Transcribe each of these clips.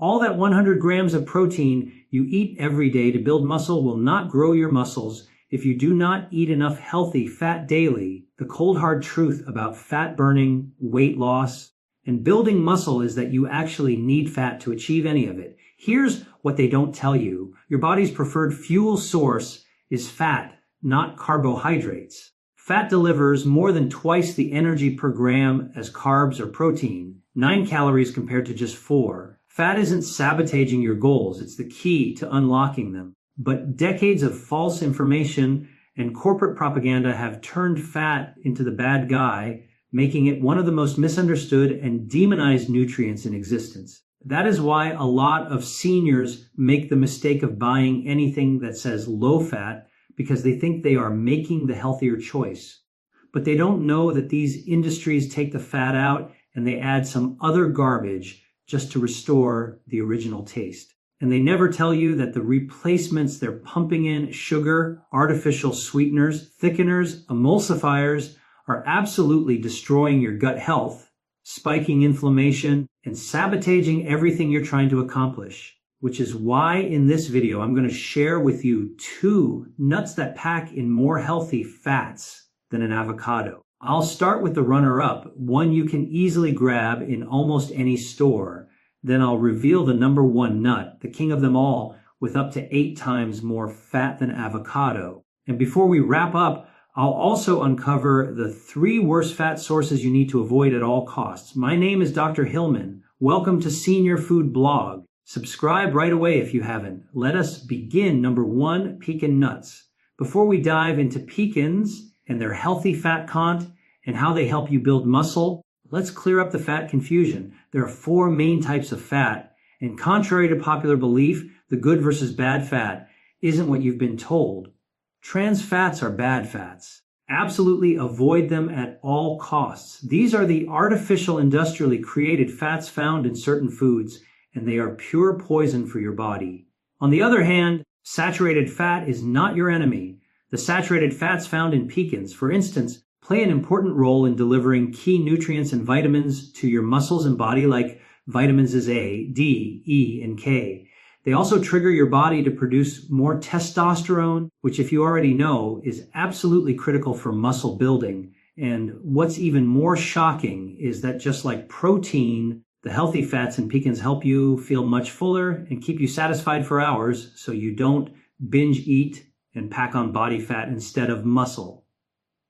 All that 100 grams of protein you eat every day to build muscle will not grow your muscles if you do not eat enough healthy fat daily. The cold hard truth about fat burning, weight loss, and building muscle is that you actually need fat to achieve any of it. Here's what they don't tell you. Your body's preferred fuel source is fat, not carbohydrates. Fat delivers more than twice the energy per gram as carbs or protein, 9 calories compared to just 4. Fat isn't sabotaging your goals, it's the key to unlocking them. But decades of false information and corporate propaganda have turned fat into the bad guy, making it one of the most misunderstood and demonized nutrients in existence. That is why a lot of seniors make the mistake of buying anything that says low fat because they think they are making the healthier choice. But they don't know that these industries take the fat out and they add some other garbage just to restore the original taste. And they never tell you that the replacements they're pumping in, sugar, artificial sweeteners, thickeners, emulsifiers, are absolutely destroying your gut health, spiking inflammation, and sabotaging everything you're trying to accomplish. Which is why in this video, I'm going to share with you 2 nuts that pack in more healthy fats than an avocado. I'll start with the runner-up, one you can easily grab in almost any store. Then I'll reveal the number 1 nut, the king of them all, with up to 8 times more fat than avocado. And before we wrap up, I'll also uncover the 3 worst fat sources you need to avoid at all costs. My name is Dr. Hillman. Welcome to Senior Food Blog. Subscribe right away if you haven't. Let us begin. Number 1, pecan nuts. Before we dive into pecans and their healthy fat content and how they help you build muscle, let's clear up the fat confusion. There are 4 main types of fat, and contrary to popular belief, the good versus bad fat isn't what you've been told. Trans fats are bad fats. Absolutely avoid them at all costs. These are the artificial, industrially created fats found in certain foods, and they are pure poison for your body. On the other hand, saturated fat is not your enemy. The saturated fats found in pecans, for instance, play an important role in delivering key nutrients and vitamins to your muscles and body, like vitamins A, D, E, and K. They also trigger your body to produce more testosterone, which, if you already know, is absolutely critical for muscle building. And what's even more shocking is that just like protein, the healthy fats in pecans help you feel much fuller and keep you satisfied for hours so you don't binge eat and pack on body fat instead of muscle.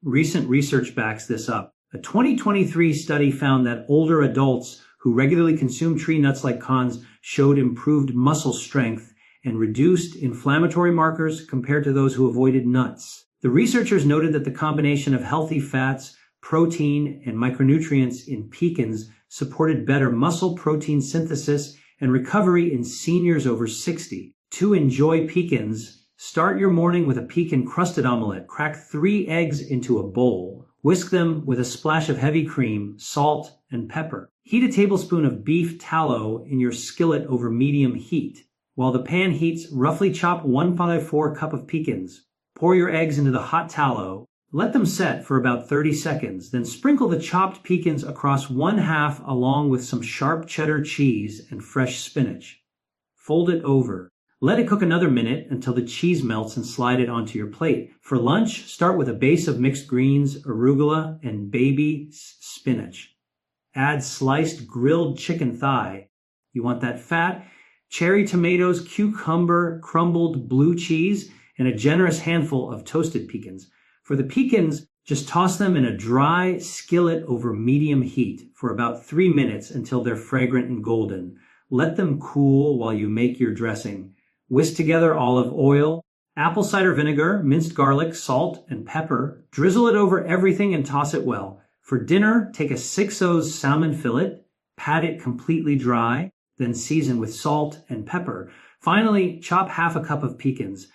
Recent research backs this up. A 2023 study found that older adults who regularly consume tree nuts like cons showed improved muscle strength and reduced inflammatory markers compared to those who avoided nuts. The researchers noted that the combination of healthy fats, protein, and micronutrients in pecans supported better muscle protein synthesis and recovery in seniors over 60. To enjoy pecans, start your morning with a pecan-crusted omelet. Crack 3 eggs into a bowl. Whisk them with a splash of heavy cream, salt, and pepper. Heat a tablespoon of beef tallow in your skillet over medium heat. While the pan heats, roughly chop 1/4 cup of pecans. Pour your eggs into the hot tallow. Let them set for about 30 seconds. Then sprinkle the chopped pecans across 1/2 along with some sharp cheddar cheese and fresh spinach. Fold it over. Let it cook another minute until the cheese melts and slide it onto your plate. For lunch, start with a base of mixed greens, arugula, and baby spinach. Add sliced grilled chicken thigh. You want that fat? Cherry tomatoes, cucumber, crumbled blue cheese, and a generous handful of toasted pecans. For the pecans, just toss them in a dry skillet over medium heat for about 3 minutes until they're fragrant and golden. Let them cool while you make your dressing. Whisk together olive oil, apple cider vinegar, minced garlic, salt, and pepper. Drizzle it over everything and toss it well. For dinner, take a 6/0 salmon fillet, pat it completely dry, then season with salt and pepper. Finally, chop 1/2 cup of pecans.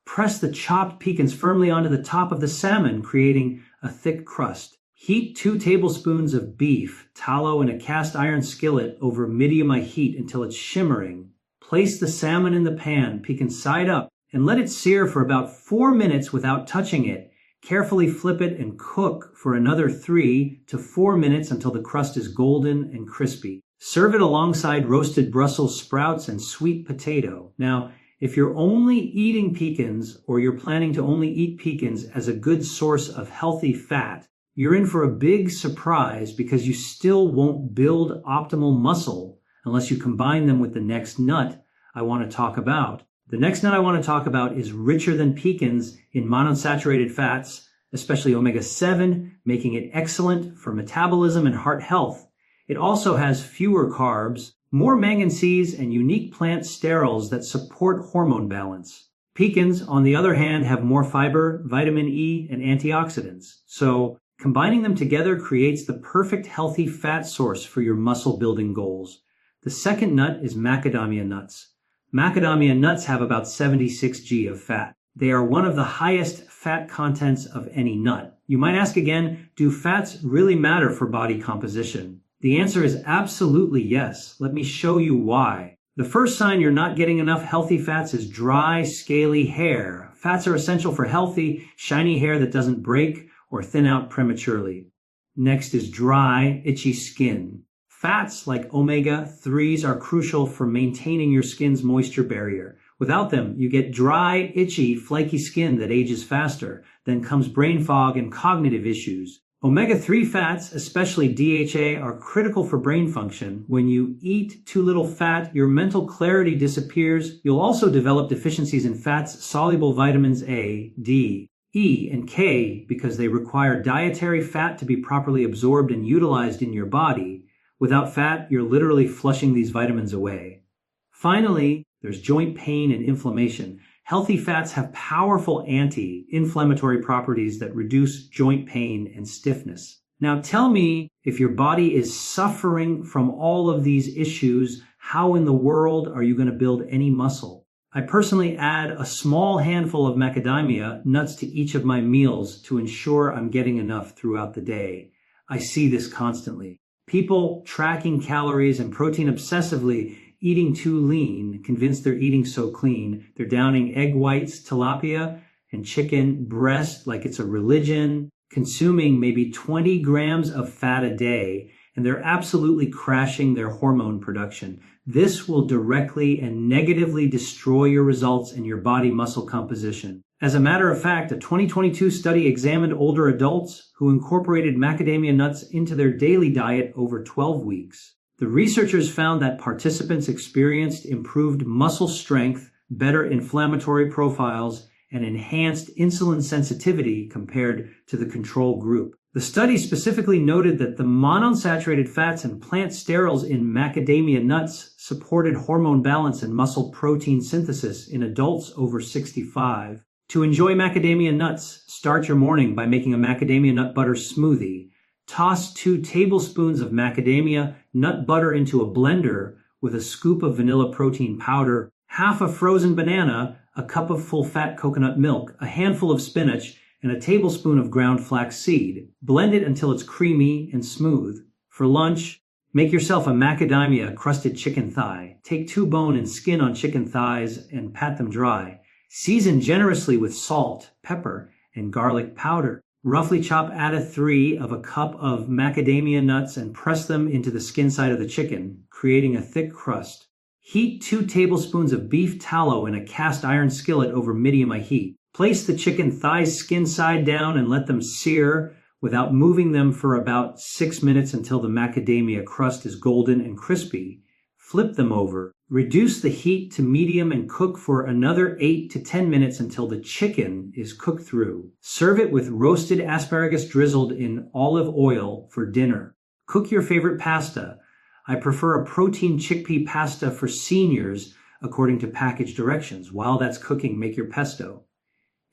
Press the chopped pecans firmly onto the top of the salmon, creating a thick crust. Heat 2 tablespoons of beef tallow in a cast iron skillet over medium-high heat until it's shimmering. Place the salmon in the pan, pecan side up, and let it sear for about 4 minutes without touching it. Carefully flip it and cook for another 3 to 4 minutes until the crust is golden and crispy. Serve it alongside roasted Brussels sprouts and sweet potato. Now, if you're only eating pecans or you're planning to only eat pecans as a good source of healthy fat, you're in for a big surprise because you still won't build optimal muscle unless you combine them with the next nut I want to talk about. The next nut I want to talk about is richer than pecans in monounsaturated fats, especially omega-7, making it excellent for metabolism and heart health. It also has fewer carbs, more manganese, and unique plant sterols that support hormone balance. Pecans, on the other hand, have more fiber, vitamin E, and antioxidants. So combining them together creates the perfect healthy fat source for your muscle building goals. The second nut is macadamia nuts. Macadamia nuts have about 76 g of fat. They are one of the highest fat contents of any nut. You might ask again, do fats really matter for body composition? The answer is absolutely yes. Let me show you why. The first sign you're not getting enough healthy fats is dry, scaly hair. Fats are essential for healthy, shiny hair that doesn't break or thin out prematurely. Next is dry, itchy skin. Fats like omega-3s are crucial for maintaining your skin's moisture barrier. Without them, you get dry, itchy, flaky skin that ages faster. Then comes brain fog and cognitive issues. Omega-3 fats, especially DHA, are critical for brain function. When you eat too little fat, your mental clarity disappears. You'll also develop deficiencies in fats-soluble vitamins A, D, E, and K because they require dietary fat to be properly absorbed and utilized in your body. Without fat, you're literally flushing these vitamins away. Finally, there's joint pain and inflammation. Healthy fats have powerful anti-inflammatory properties that reduce joint pain and stiffness. Now tell me, if your body is suffering from all of these issues, how in the world are you going to build any muscle? I personally add a small handful of macadamia nuts to each of my meals to ensure I'm getting enough throughout the day. I see this constantly. People tracking calories and protein obsessively, eating too lean, convinced they're eating so clean. They're downing egg whites, tilapia, and chicken breast like it's a religion, consuming maybe 20 grams of fat a day, and they're absolutely crashing their hormone production. This will directly and negatively destroy your results and your body muscle composition. As a matter of fact, a 2022 study examined older adults who incorporated macadamia nuts into their daily diet over 12 weeks. The researchers found that participants experienced improved muscle strength, better inflammatory profiles, and enhanced insulin sensitivity compared to the control group. The study specifically noted that the monounsaturated fats and plant sterols in macadamia nuts supported hormone balance and muscle protein synthesis in adults over 65. To enjoy macadamia nuts, start your morning by making a macadamia nut butter smoothie. Toss 2 tablespoons of macadamia nut butter into a blender with a scoop of vanilla protein powder, half a frozen banana, a cup of full-fat coconut milk, a handful of spinach, and a tablespoon of ground flaxseed. Blend it until it's creamy and smooth. For lunch, make yourself a macadamia-crusted chicken thigh. Take 2 bone and skin on chicken thighs and pat them dry. Season generously with salt, pepper, and garlic powder. Roughly chop a cup of macadamia nuts and press them into the skin side of the chicken, creating a thick crust. Heat 2 tablespoons of beef tallow in a cast iron skillet over medium heat. Place the chicken thighs skin side down and let them sear without moving them for about 6 minutes until the macadamia crust is golden and crispy. Flip them over. Reduce the heat to medium and cook for another 8 to 10 minutes until the chicken is cooked through. Serve it with roasted asparagus drizzled in olive oil for dinner. Cook your favorite pasta. I prefer a protein chickpea pasta for seniors according to package directions. While that's cooking, make your pesto.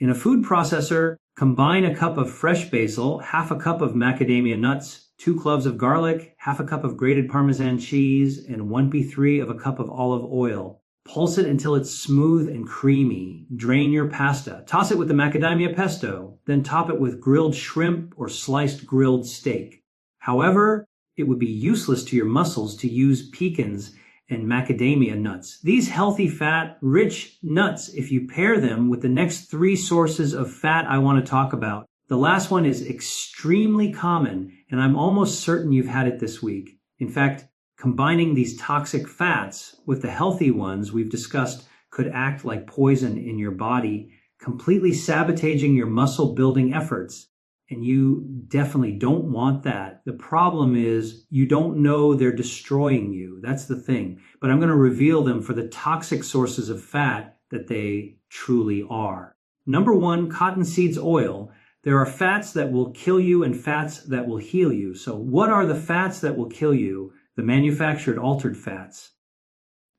In a food processor, combine a cup of fresh basil, half a cup of macadamia nuts, 2 cloves of garlic, half a cup of grated Parmesan cheese, and 1/3 of a cup of olive oil. Pulse it until it's smooth and creamy. Drain your pasta. Toss it with the macadamia pesto. Then top it with grilled shrimp or sliced grilled steak. However, it would be useless to your muscles to use pecans and macadamia nuts. These healthy fat, rich nuts, if you pair them with the next 3 sources of fat I want to talk about. The last one is extremely common, and I'm almost certain you've had it this week. In fact, Combining these toxic fats with the healthy ones we've discussed could act like poison in your body, completely sabotaging your muscle building efforts. And you definitely don't want that. The problem is you don't know they're destroying you. That's the thing. But I'm going to reveal them for the toxic sources of fat that they truly are. Number one, cottonseeds oil. There are fats that will kill you and fats that will heal you. So what are the fats that will kill you? The manufactured altered fats.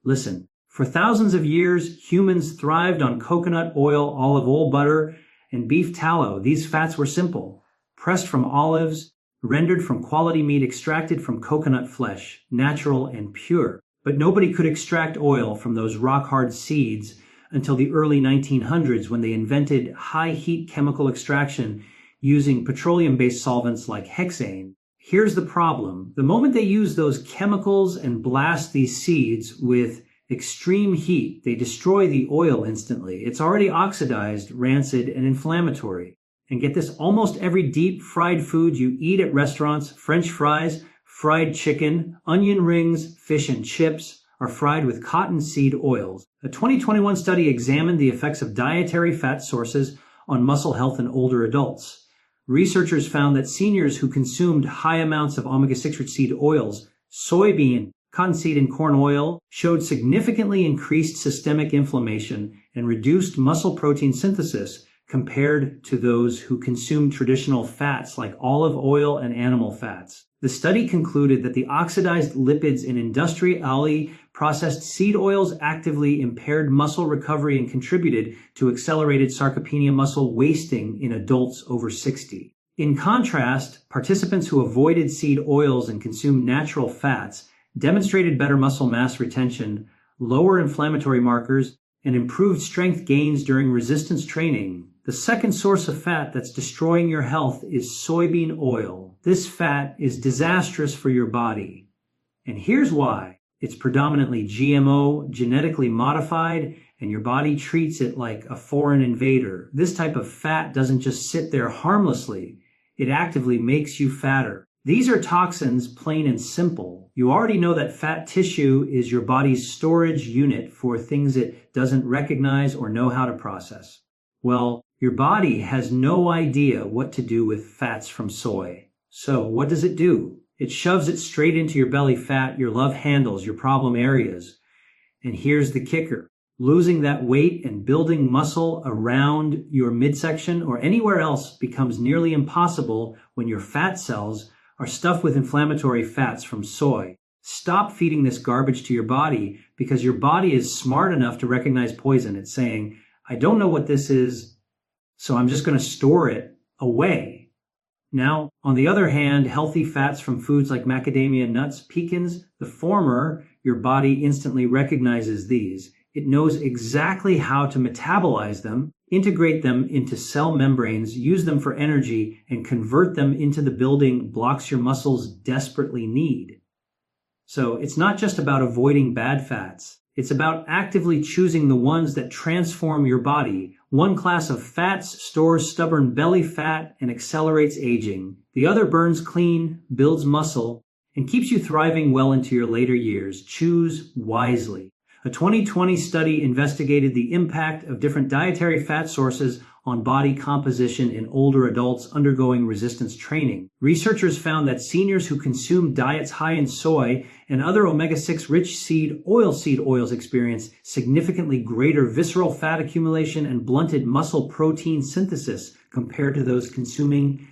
Listen, for thousands of years, humans thrived on coconut oil, olive oil, butter, and beef tallow. These fats were simple, pressed from olives, rendered from quality meat extracted from coconut flesh, natural and pure. But nobody could extract oil from those rock-hard seeds until the early 1900s when they invented high-heat chemical extraction using petroleum-based solvents like hexane. Here's the problem. The moment they use those chemicals and blast these seeds with extreme heat, they destroy the oil instantly. It's already oxidized, rancid, and inflammatory. And get this, almost every deep fried food you eat at restaurants, French fries, fried chicken, onion rings, fish and chips, are fried with cottonseed oils. A 2021 study examined the effects of dietary fat sources on muscle health in older adults. Researchers found that seniors who consumed high amounts of omega-6 rich seed oils, soybean, cottonseed, and corn oil showed significantly increased systemic inflammation and reduced muscle protein synthesis compared to those who consumed traditional fats like olive oil and animal fats. The study concluded that the oxidized lipids in industrially processed seed oils actively impaired muscle recovery and contributed to accelerated sarcopenia muscle wasting in adults over 60. In contrast, participants who avoided seed oils and consumed natural fats demonstrated better muscle mass retention, lower inflammatory markers, and improved strength gains during resistance training. The second source of fat that's destroying your health is soybean oil. This fat is disastrous for your body. And here's why. It's predominantly GMO, genetically modified, and your body treats it like a foreign invader. This type of fat doesn't just sit there harmlessly. It actively makes you fatter. These are toxins, plain and simple. You already know that fat tissue is your body's storage unit for things it doesn't recognize or know how to process. Well, your body has no idea what to do with fats from soy. So what does it do? It shoves it straight into your belly fat, your love handles, your problem areas. And here's the kicker. Losing that weight and building muscle around your midsection or anywhere else becomes nearly impossible when your fat cells are stuffed with inflammatory fats from soy. Stop feeding this garbage to your body because your body is smart enough to recognize poison. It's saying, I don't know what this is, so I'm just going to store it away. Now, on the other hand, healthy fats from foods like macadamia nuts, pecans, the former, your body instantly recognizes these. It knows exactly how to metabolize them, integrate them into cell membranes, use them for energy, and convert them into the building blocks your muscles desperately need. So it's not just about avoiding bad fats. It's about actively choosing the ones that transform your body. One class of fats stores stubborn belly fat and accelerates aging. The other burns clean, builds muscle, and keeps you thriving well into your later years. Choose wisely. A 2020 study investigated the impact of different dietary fat sources on body composition in older adults undergoing resistance training. Researchers found that seniors who consumed diets high in soy and other omega-6 rich seed oils experienced significantly greater visceral fat accumulation and blunted muscle protein synthesis compared to those consuming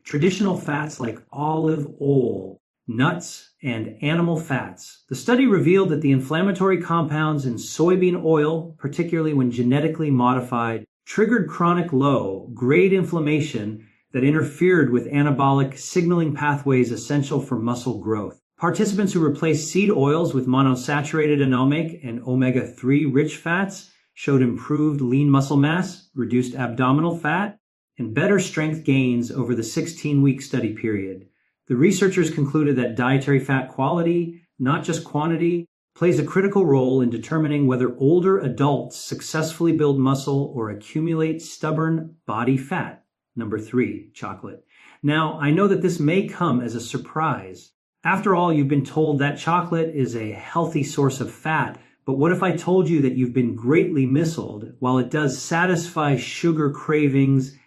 traditional fats like olive oil, nuts, and animal fats. The study revealed that the inflammatory compounds in soybean oil, particularly when genetically modified, triggered chronic low-grade inflammation that interfered with anabolic signaling pathways essential for muscle growth. Participants who replaced seed oils with monosaturated anomic and omega-3 rich fats showed improved lean muscle mass, reduced abdominal fat, and better strength gains over the 16-week study period. The researchers concluded that dietary fat quality, not just quantity, plays a critical role in determining whether older adults successfully build muscle or accumulate stubborn body fat. Number 3, chocolate. Now, I know that this may come as a surprise. After all, you've been told that chocolate is a healthy source of fat, but what if I told you that you've been greatly missiled? While it does satisfy sugar cravings,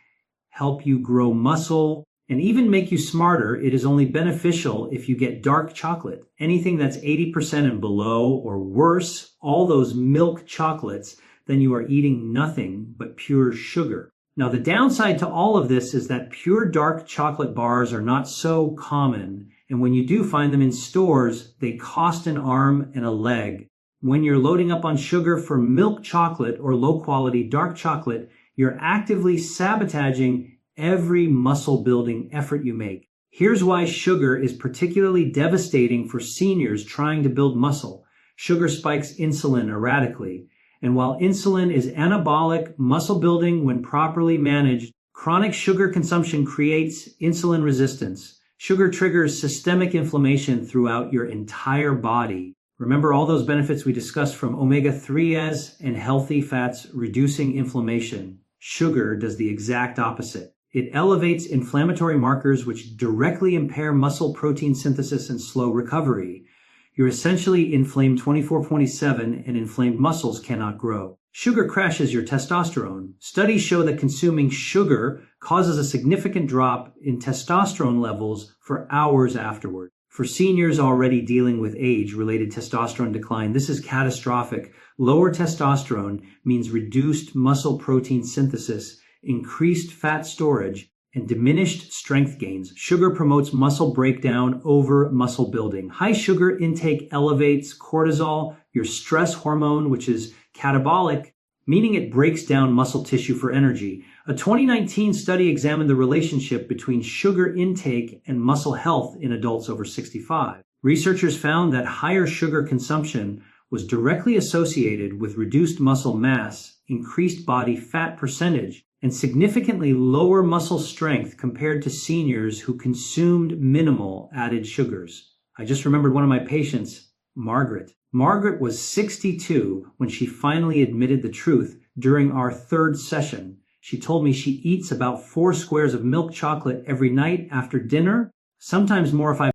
help you grow muscle, and even make you smarter, it is only beneficial if you get dark chocolate. Anything that's 80% and below or worse, all those milk chocolates, then you are eating nothing but pure sugar. Now, the downside to all of this is that pure dark chocolate bars are not so common, and when you do find them in stores, they cost an arm and a leg. When you're loading up on sugar for milk chocolate or low-quality dark chocolate, you're actively sabotaging every muscle-building effort you make. Here's why sugar is particularly devastating for seniors trying to build muscle. Sugar spikes insulin erratically. And while insulin is anabolic muscle building when properly managed, chronic sugar consumption creates insulin resistance. Sugar triggers systemic inflammation throughout your entire body. Remember all those benefits we discussed from omega-3s and healthy fats reducing inflammation. Sugar does the exact opposite. It elevates inflammatory markers which directly impair muscle protein synthesis and slow recovery. You're essentially inflamed 24/7 and inflamed muscles cannot grow. Sugar crashes your testosterone. Studies show that consuming sugar causes a significant drop in testosterone levels for hours afterward. For seniors already dealing with age-related testosterone decline, this is catastrophic. Lower testosterone means reduced muscle protein synthesis, increased fat storage, and diminished strength gains. Sugar promotes muscle breakdown over muscle building. High sugar intake elevates cortisol, your stress hormone, which is catabolic, meaning it breaks down muscle tissue for energy. A 2019 study examined the relationship between sugar intake and muscle health in adults over 65. Researchers found that higher sugar consumption was directly associated with reduced muscle mass, increased body fat percentage, and significantly lower muscle strength compared to seniors who consumed minimal added sugars. I just remembered one of my patients, Margaret. Margaret was 62 when she finally admitted the truth during our third session. She told me she eats about 4 squares of milk chocolate every night after dinner, sometimes more if I